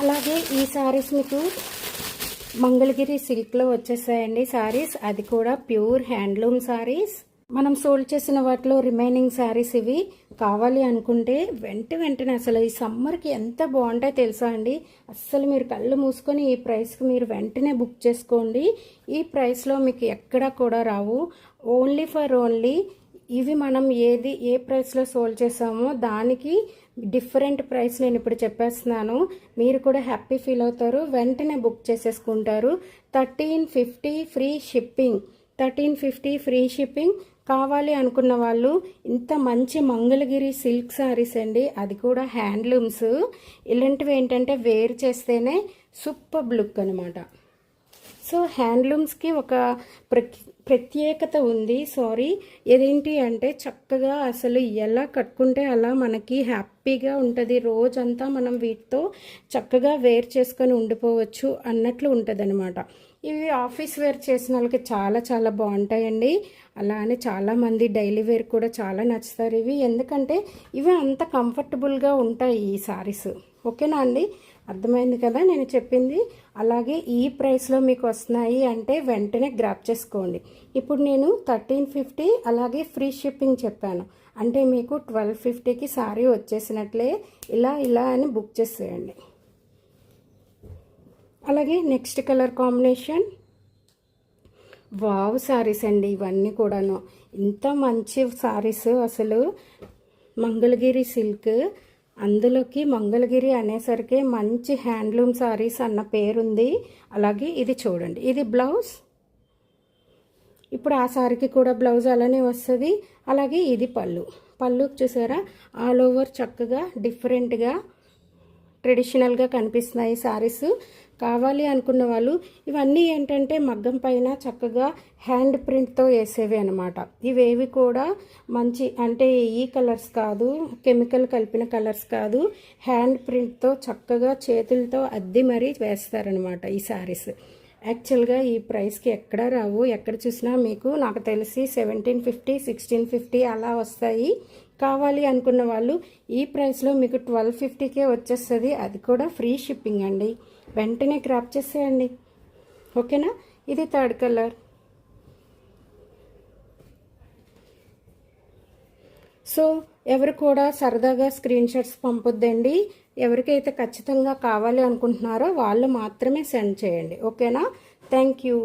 అలాగే ఈ శారీస్ మీకు మంగళగిరి సిల్క్లో వచ్చేసాయండి శారీస్. అది కూడా ప్యూర్ హ్యాండ్లూమ్ శారీస్. మనం సోల్డ్ చేసిన వాటిలో రిమైనింగ్ శారీస్ ఇవి. కావాలి అనుకుంటే వెంటనే అసలు ఈ సమ్మర్కి ఎంత బాగుంటాయో తెలుసా అండి. అస్సలు మీరు కళ్ళు మూసుకొని ఈ ప్రైస్కి మీరు వెంటనే బుక్ చేసుకోండి. ఈ ప్రైస్లో మీకు ఎక్కడా కూడా రావు. ఓన్లీ ఇవి మనం ఏ ప్రైస్లో సోల్డ్ చేసామో దానికి డిఫరెంట్ ప్రైస్ నేను ఇప్పుడు చెప్పేస్తున్నాను. మీరు కూడా హ్యాపీ ఫీల్ అవుతారు. వెంటనే బుక్ చేసేసుకుంటారు. 1350 ఫ్రీ షిప్పింగ్. 1350 free shipping. కావాలి అనుకున్న వాళ్ళు ఇంత మంచి మంగళగిరి సిల్క్ శారీస్ అండి, అది కూడా హ్యాండ్లూమ్స్. ఇలాంటివి ఏంటంటే వేర్ చేస్తేనే సూపర్ లుక్ అనమాట. సో హ్యాండ్లూమ్స్కి ఒక ప్రత్యేకత ఉంది. ఏదేంటి అంటే చక్కగా అసలు ఎలా కట్టుకుంటే అలా మనకి హ్యాపీగా ఉంటుంది. రోజంతా మనం వీటితో చక్కగా వేర్ చేసుకొని ఉండిపోవచ్చు అన్నట్లు ఉంటుంది అనమాట. ఇవి ఆఫీస్ వేర్ చేసిన వాళ్ళకి చాలా చాలా బాగుంటాయండి. అలా అని చాలామంది డైలీ వేర్ కూడా చాలా నచ్చుతారు ఇవి. ఎందుకంటే ఇవి అంత కంఫర్టబుల్గా ఉంటాయి ఈ శారీస్. ఓకేనా అండి, అర్థమైంది కదా నేను చెప్పింది. అలాగే ఈ ప్రైస్లో మీకు వస్తున్నాయి అంటే వెంటనే గ్రాప్ చేసుకోండి. ఇప్పుడు నేను 1350 అలాగే ఫ్రీ షిప్పింగ్ చెప్పాను అంటే మీకు 1250కి శారీ వచ్చేసినట్లే. ఇలా అని బుక్ చేసేయండి. అలాగే next colour combination wow saris అండి. ఇవన్నీ కూడాను ఇంత మంచి శారీస్. అసలు మంగళగిరి సిల్క్, అందులోకి మంగళగిరి అనేసరికి మంచి హ్యాండ్లూమ్ శారీస్ అన్న పేరుంది. అలాగే ఇది చూడండి, ఇది బ్లౌజ్. ఇప్పుడు ఆ శారీకి కూడా బ్లౌజ్ అలానే వస్తుంది. అలాగే ఇది పళ్ళు చూసారా, ఆల్ ఓవర్ చక్కగా డిఫరెంట్గా ట్రెడిషనల్గా కనిపిస్తున్నాయి శారీస్. కావాలి అనుకున్న వాళ్ళు ఇవన్నీ ఏంటంటే మగ్గం పైన చక్కగా హ్యాండ్ ప్రింట్తో వేసేవి అనమాట. ఇవేవి కూడా మంచి అంటే ఈ కలర్స్ కాదు, కెమికల్ కలిపిన కలర్స్ కాదు, హ్యాండ్ ప్రింట్తో చక్కగా చేతులతో అద్ది మరీ వేస్తారనమాట ఈ శారీస్. యాక్చువల్గా ఈ ప్రైస్కి ఎక్కడా రావు. ఎక్కడ చూసినా మీకు నాకు తెలిసి 1750 1650 అలా వస్తాయి. కావాలి అనుకున్న వాళ్ళు ఈ ప్రైస్లో మీకు 1250కే వచ్చేస్తుంది. అది కూడా ఫ్రీ షిప్పింగ్ అండి. వెంటనే క్రాప్ చేసేయండి. ఓకేనా, ఇది థర్డ్ కలర్. సో ఎవరు కూడా సరదాగా స్క్రీన్ షాట్స్ పంపొద్దండి. ఎవరికైతే ఖచ్చితంగా కావాలి అనుకుంటున్నారో వాళ్ళు మాత్రమే సెండ్ చేయండి. ఓకేనా, థ్యాంక్ యూ.